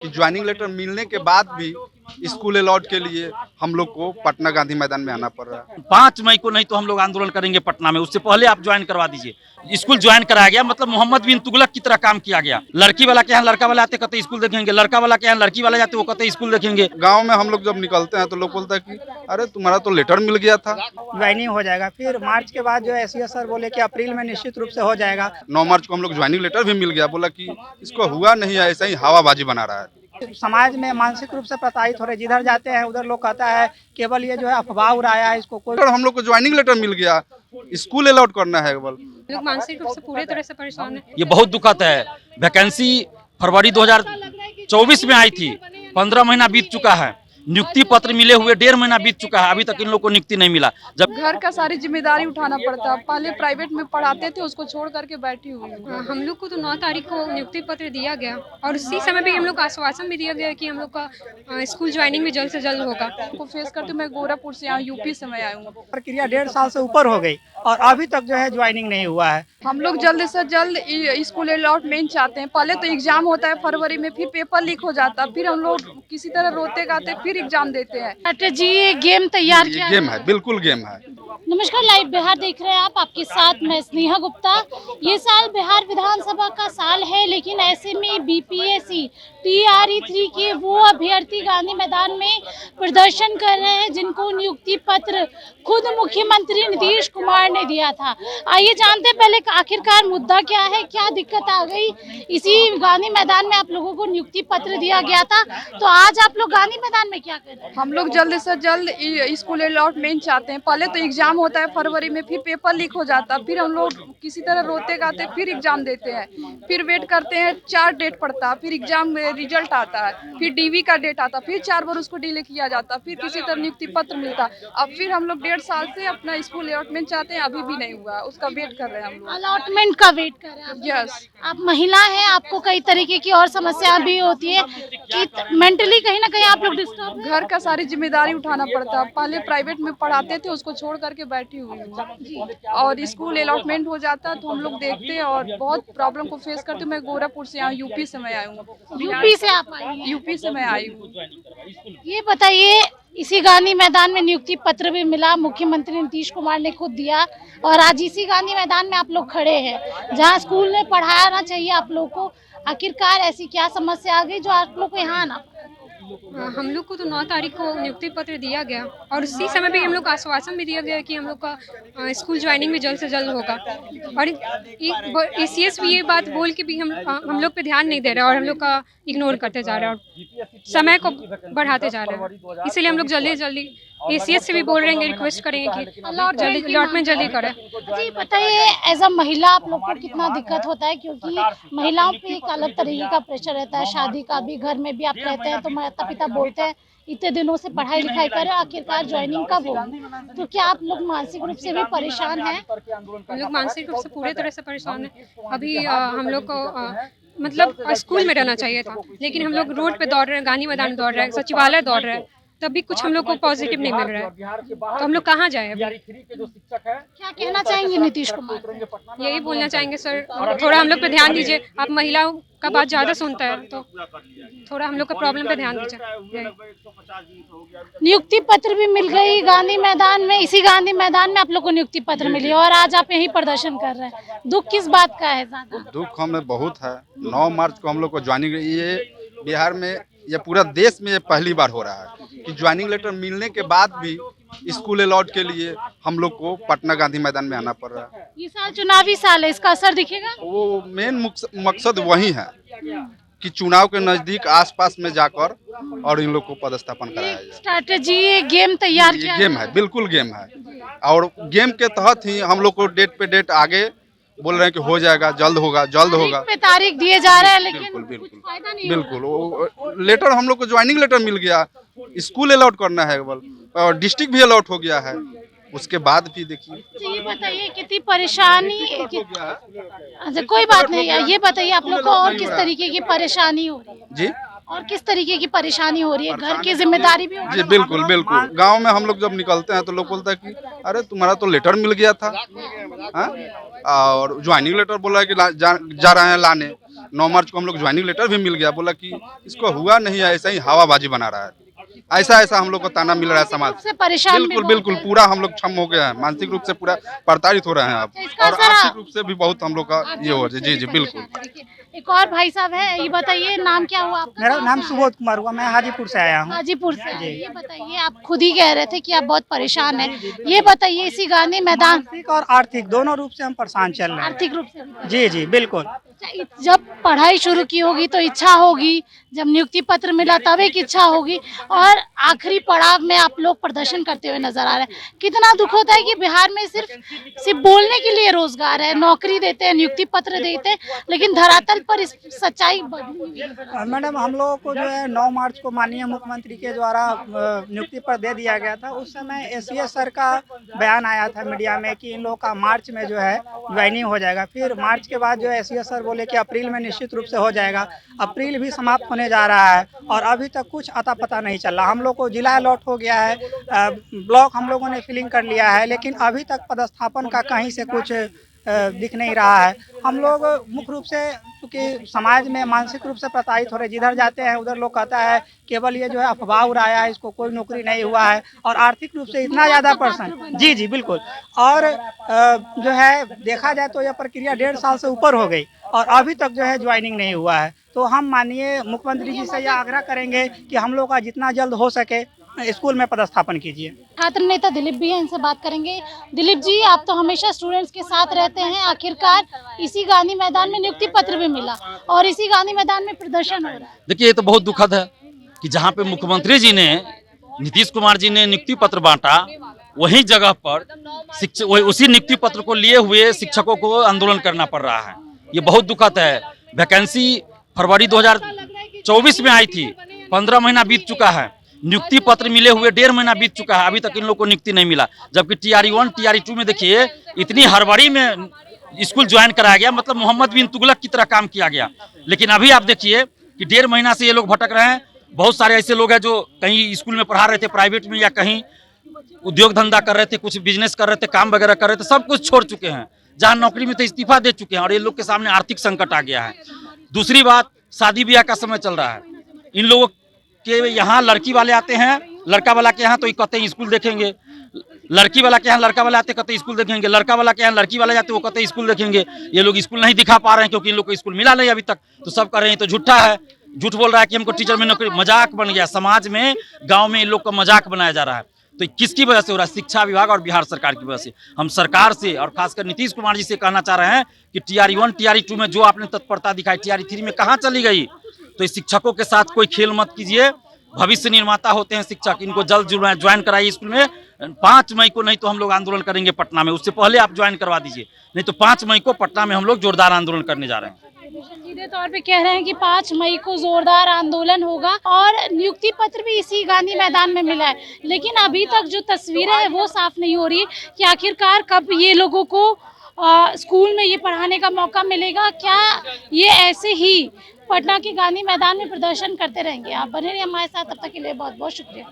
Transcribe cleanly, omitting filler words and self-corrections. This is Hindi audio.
कि ज्वाइनिंग लेटर मिलने के बाद भी स्कूल अलॉट के लिए हम लोग को पटना गांधी मैदान में आना पड़ रहा है। 5 मई को नहीं तो हम लोग आंदोलन करेंगे पटना में। उससे पहले आप ज्वाइन करवा दीजिए। स्कूल ज्वाइन कराया गया मतलब मोहम्मद बिन तुगलक की तरह काम किया गया। लड़की वाला के यहाँ लड़का वाला आते कहते स्कूल देखेंगे, लड़का वाला के यहाँ लड़की वाला जाते वो कहते स्कूल देखेंगे। गांव में हम लोग जब निकलते हैं तो लोग बोलते हैं कि अरे तुम्हारा तो लेटर मिल गया था। ज्वाइनिंग हो जाएगा, फिर मार्च के बाद जो है एसईएस सर बोले कि अप्रैल में निश्चित रूप से हो जाएगा। 9 मार्च को हम लोग ज्वाइनिंग लेटर भी मिल गया, बोला कि इसको हुआ नहीं है, ऐसा ही हवाबाजी बना रहा है। समाज में मानसिक रूप से प्रताड़ित हो रहे, जिधर जाते हैं उधर लोग कहता है केवल ये जो है अफवाह उड़ाया है, इसको कोई हम लोग को ज्वाइनिंग लेटर मिल गया, स्कूल अलॉट करना है केवल। लोग मानसिक रूप से पूरे तरह से परेशान है। ये बहुत दुखद है। वैकेंसी फरवरी 2024 में आई थी, 15 महीना बीत चुका है। नियुक्ति पत्र मिले हुए 1.5 महीना बीत चुका है, अभी तक इन लोग को नियुक्ति नहीं मिला। जब घर का सारी जिम्मेदारी उठाना पड़ता है। पहले प्राइवेट में पढ़ाते थे, उसको छोड़ करके बैठी हुई हूँ। हम लोग को तो 9 तारीख को नियुक्ति पत्र दिया गया और उसी समय भी हम लोग को आश्वासन भी दिया गया कि हम लोग का स्कूल ज्वाइनिंग भी जल्द से जल्द होगा। को फेस करते मैं गोरखपुर से आया, यूपी से मैं आई हूँ। प्रक्रिया 1.5 साल से ऊपर हो गई और अभी तक जो है ज्वाइनिंग नहीं हुआ है। हम लोग जल्द से जल्द स्कूल अलॉटमेंट चाहते हैं। पहले तो एग्जाम होता है फरवरी में, फिर पेपर लीक हो जाता है, फिर हम लोग किसी तरह रोते गाते फिर एग्जाम देते हैं। जी ये गेम तैयार किया गेम है, बिल्कुल गेम है। नमस्कार, लाइव बिहार देख रहे हैं आप, आपके साथ मैं स्नेहा गुप्ता। ये साल बिहार विधानसभा का साल है, लेकिन ऐसे में बीपीएससी TRE3 के वो अभ्यर्थी गांधी मैदान में प्रदर्शन कर रहे हैं जिनको नियुक्ति पत्र खुद मुख्यमंत्री नीतीश कुमार ने दिया था। आइए जानते हैं पहले आखिरकार मुद्दा क्या है, क्या दिक्कत आ गई। इसी गांधी मैदान में आप लोगों को नियुक्ति पत्र दिया गया था, तो आज आप लोग गांधी मैदान में क्या कर रहे हैं? हम लोग जल्द से जल्द स्कूल अलॉटमेंट चाहते हैं। पहले तो एग्जाम होता है फरवरी में, फिर पेपर लीक हो जाता है, फिर हम लोग किसी तरह रोते गाते फिर एग्जाम देते हैं, फिर वेट करते हैं, 4 डेट पड़ता है, फिर एग्जाम में रिजल्ट आता है, फिर डीवी का डेट आता है, फिर 4 बार उसको डिले किया जाता है, फिर किसी तरह नियुक्ति पत्र मिलता है। अब फिर हम लोग 1.5 साल से अपना स्कूल अलॉटमेंट चाहते हैं, अभी भी नहीं हुआ, उसका वेट कर रहे हैं हम लोग। अलॉटमेंट का वेट कर रहे हैं? यस। आप महिला हैं, आपको कई तरीके की और समस्या भी होती है कि मेंटली कहीं ना कहीं आप लोग डिस्टर्ब। घर का सारी जिम्मेदारी उठाना पड़ता है। पहले प्राइवेट में पढ़ाते थे, उसको छोड़ करके बैठी हुई हूँ, और स्कूल अलॉटमेंट हो जाता तो हम लोग देखते हैं और बहुत प्रॉब्लम को फेस करते। मैं गोरखपुर से आया, यूपी से मैं आई हूँ। यूपी से आप आई हैं? यूपी से मैं आई हूँ। ये बताइए, इसी गांधी मैदान में नियुक्ति पत्र भी मिला, मुख्यमंत्री नीतीश कुमार ने खुद दिया, और आज इसी गांधी मैदान में आप लोग खड़े हैं जहां स्कूल में पढ़ाना चाहिए आप लोग को। आखिरकार ऐसी क्या समस्या आ गई जो आप लोग को यहाँ आना? हम लोग को तो 9 तारीख को नियुक्ति पत्र दिया गया और उसी समय भी हम लोग को आश्वासन भी दिया गया कि हम लोग का स्कूल ज्वाइनिंग भी जल्द से जल्द होगा। और ACS भी ये बात बोल के भी हम लोग पे ध्यान नहीं दे रहा और हम लोग का इग्नोर करते जा रहे हैं और समय को बढ़ाते जा रहे हैं। इसीलिए हम लोग जल्दी जल्दी ACS से भी बोल रहे हैं, रिक्वेस्ट करेंगे कि अलॉटमेंट जल्दी करें। जी बताइए, एज अ महिला आप लोग को कितना दिक्कत होता है, क्योंकि महिलाओं पे एक अलग तरीके का प्रेशर रहता है, शादी का भी, घर में भी आप रहते हैं तो माता पिता बोलते हैं इतने दिनों से पढ़ाई लिखाई करें, आखिरकार ज्वाइनिंग कब होगी। तो क्या आप लोग मानसिक रूप से भी परेशान हैं? हम लोग मानसिक रूप से पूरे तरह से परेशान हैं। अभी हम लोग को मतलब स्कूल में रहना चाहिए था, लेकिन हम लोग रोड पे दौड़ रहे हैं, गांधी मैदान दौड़ रहे हैं, सचिवालय दौड़ रहे हैं, तब भी कुछ हम लोग को पॉजिटिव नहीं मिल रहा है। तो हम लोग कहाँ जाए अभी? क्या कहना चाहेंगे नीतीश कुमार? यही बोलना चाहेंगे सर, थोड़ा हम लोग पे ध्यान दीजिए। आप महिलाओं का बात ज़्यादा सुनता है तो थोड़ा हम लोग का प्रॉब्लम पे ध्यान दीजिए। नियुक्ति पत्र भी मिल गई गांधी मैदान में, इसी गांधी मैदान में आप लोग को नियुक्ति पत्र मिली और आज आप यही प्रदर्शन कर रहे हैं। दुख किस बात का है ज्यादा? दुख हमें बहुत है। 9 मार्च को हम लोग को ज्वाइनिंग, ये बिहार में, ये पूरा देश में ये पहली बार हो रहा है कि ज्वाइनिंग लेटर मिलने के बाद भी स्कूल अलॉट के लिए हम लोग को पटना गांधी मैदान में आना पड़ रहा है। ये साल चुनावी साल है, इसका असर दिखेगा? वो मेन मकसद वही है कि चुनाव के नजदीक आसपास में जाकर और इन लोग को पदस्थापन कराया जाए। स्ट्रैटेजी, ये गेम तैयार किया गेम है, बिल्कुल गेम है, और गेम के तहत ही हम लोग को डेट पे डेट आगे बोल रहे हैं कि हो जाएगा, जल्द होगा, जल्द होगा। पे तारीख दिए जा रहे हैं, लेकिन बिल्कुल कुछ फायदा नहीं बिल्कुल। वो लेटर हम लोग को ज्वाइनिंग लेटर मिल गया, स्कूल अलॉट करना है केवल, और डिस्ट्रिक्ट भी अलॉट हो गया है, उसके बाद भी देखिए। तो ये बताइए कितनी परेशानी अच्छा कोई बात नहीं है, ये बताइए आप लोग को और किस तरीके की परेशानी हो रही है? जी, और किस तरीके की परेशानी हो रही है? घर की जिम्मेदारी भी जी बिल्कुल बिल्कुल। गांव में हम लोग जब निकलते हैं तो लोग बोलते हैं कि अरे तुम्हारा तो लेटर मिल गया था, और ज्वाइनिंग लेटर बोला है कि जा रहे हैं लाने, 9 मार्च को हम लोग ज्वाइनिंग लेटर भी मिल गया, बोला कि इसको हुआ नहीं है, ऐसा ही हवाबाजी बना रहा है। ऐसा हम लोग को ताना मिल रहा है समाज से परेशान भी बिल्कुल बहुत बिल्कुल पूरा हम लोग क्षम हो गए हैं, मानसिक रूप से पूरा प्रताड़ित हो रहे हैं अब, इसका और असर आर्थिक रूप से भी बहुत हम लोग का ये हो रहा है। जी जी बिल्कुल। एक और भाई साहब है, ये बताइए नाम क्या हुआ आपका? मेरा नाम सुबोध कुमार हुआ, मैं हाजीपुर से आया हूँ। हाजीपुर से। ये बताइए, आप खुद ही कह रहे थे कि आप बहुत परेशान हैं, ये बताइए इसी गांधी मैदान मानसिक और आर्थिक दोनों रूप से हम परेशान चल रहे हैं। आर्थिक रूप से भी? जी जी बिल्कुल। अच्छा, जब पढ़ाई शुरू की होगी तो इच्छा होगी, जब नियुक्ति पत्र मिला तब एक इच्छा होगी, और आखिरी पड़ाव में आप लोग प्रदर्शन करते हुए नजर आ रहे हैं। कितना दुख होता है कि बिहार में सिर्फ बोलने के लिए रोजगार है, नौकरी देते हैं, नियुक्ति पत्र देते हैं, लेकिन धरातल पर इस सच्चाई बदली हुई है। मैडम, हम लोगों को जो है 9 मार्च को माननीय मुख्यमंत्री के द्वारा नियुक्ति पर दे दिया गया था। उस समय एसीएस सर का बयान आया था मीडिया में कि इन लोगों का मार्च में जो है ज्वाइनिंग हो जाएगा। फिर मार्च के बाद जो है एसीएस सर बोले कि अप्रैल में निश्चित रूप से हो जाएगा। अप्रैल भी समाप्त होने जा रहा है और अभी तक कुछ अता पता नहीं चल रहा। हम लोग को जिला अलॉट हो गया है, ब्लॉक हम लोगों ने फिलिंग कर लिया है, लेकिन अभी तक पदस्थापन का कहीं से कुछ दिख नहीं रहा है। हम लोग मुख्य रूप से क्योंकि समाज में मानसिक रूप से प्रताड़ित हो रहे, जिधर जाते हैं उधर लोग कहता है केवल ये जो है अफवाह उड़ाया है, इसको कोई नौकरी नहीं हुआ है, और आर्थिक रूप से इतना ज़्यादा पर्सन। जी जी बिल्कुल। और जो है देखा जाए तो यह प्रक्रिया 1.5 साल से ऊपर हो गई और अभी तक जो है ज्वाइनिंग नहीं हुआ है। तो हम माननीय मुख्यमंत्री जी से यह आग्रह करेंगे कि हम लोग का जितना जल्द हो सके स्कूल में पदस्थापन कीजिए। छात्र नेता दिलीप भी हैं, इनसे बात करेंगे। दिलीप जी, आप तो हमेशा स्टूडेंट्स के साथ रहते हैं, आखिरकार इसी गांधी मैदान में नियुक्ति पत्र भी मिला और इसी गांधी मैदान में प्रदर्शन हो रहा है। देखिए, ये तो बहुत दुखद है कि जहाँ पे मुख्यमंत्री जी ने, नीतीश कुमार जी ने नियुक्ति पत्र बांटा, वही जगह पर उसी नियुक्ति पत्र को लिए हुए शिक्षकों को आंदोलन करना पड़ रहा है। ये बहुत दुखद है। वैकेंसी फरवरी 2024 में आई थी, 15 महीना बीत चुका है। नियुक्ति पत्र मिले हुए 1.5 महीना बीत चुका है, अभी तक इन लोगों को नियुक्ति नहीं मिला। जबकि TRE 1 TRE 2 में देखिए इतनी हड़बड़ी में स्कूल ज्वाइन कराया गया, मतलब मोहम्मद बिन तुगलक की तरह काम किया गया। लेकिन अभी आप देखिए कि 1.5 महीना से ये लोग भटक रहे हैं। बहुत सारे ऐसे लोग हैं जो कहीं स्कूल में पढ़ा रहे थे प्राइवेट में, या कहीं उद्योग धंधा कर रहे थे, कुछ बिजनेस कर रहे थे, काम वगैरह कर रहे थे, सब कुछ छोड़ चुके हैं। जहाँ नौकरी में थे इस्तीफा दे चुके हैं और ये लोग के सामने आर्थिक संकट आ गया है। दूसरी बात, शादी ब्याह का समय चल रहा है। इन लोगों के यहाँ लड़की वाले आते हैं, लड़का वाला के यहाँ तो कहते हैं स्कूल देखेंगे, लड़की वाला के यहाँ लड़का वाले आते कहते स्कूल देखेंगे, लड़का वाला के यहाँ लड़की वाले जाते वो कहते स्कूल देखेंगे। ये लोग स्कूल नहीं दिखा पा रहे हैं क्योंकि इन लोग को स्कूल मिला नहीं अभी तक। तो सब कह रहे हैं तो झूठा है, झूठ बोल रहा है कि हमको टीचर में नौकरी। मजाक बन गया समाज में, गाँव में इन लोग का मजाक बनाया जा रहा है। तो किसकी वजह से हो रहा है? शिक्षा विभाग और बिहार सरकार की वजह से। हम सरकार से और खासकर नीतीश कुमार जी से कहना चाह रहे हैं कि TRE 1 TRE 2 में जो आपने तत्परता दिखाई, TRE 3 में कहाँ चली गई? तो इस शिक्षकों के साथ कोई खेल मत कीजिए। भविष्य निर्माता होते हैं शिक्षक, इनको जल्द ज्वाइन कराइए स्कूल में। 5 मई को नहीं तो हम लोग आंदोलन करेंगे पटना में, उससे पहले आप ज्वाइन करवा दीजिए, नहीं तो 5 मई को पटना में हम लोग जोरदार आंदोलन करने जा रहे हैं। सीधे तौर पे कह रहे हैं कि 5 मई को जोरदार आंदोलन होगा और नियुक्ति पत्र भी इसी गांधी मैदान में मिला है। लेकिन अभी तक जो तस्वीरें हैं वो साफ नहीं हो रही कि आखिरकार कब ये लोगों को स्कूल में ये पढ़ाने का मौका मिलेगा। क्या ये ऐसे ही पटना के गांधी मैदान में प्रदर्शन करते रहेंगे? आप बने रहिए हमारे साथ, तब तक के लिए बहुत बहुत शुक्रिया।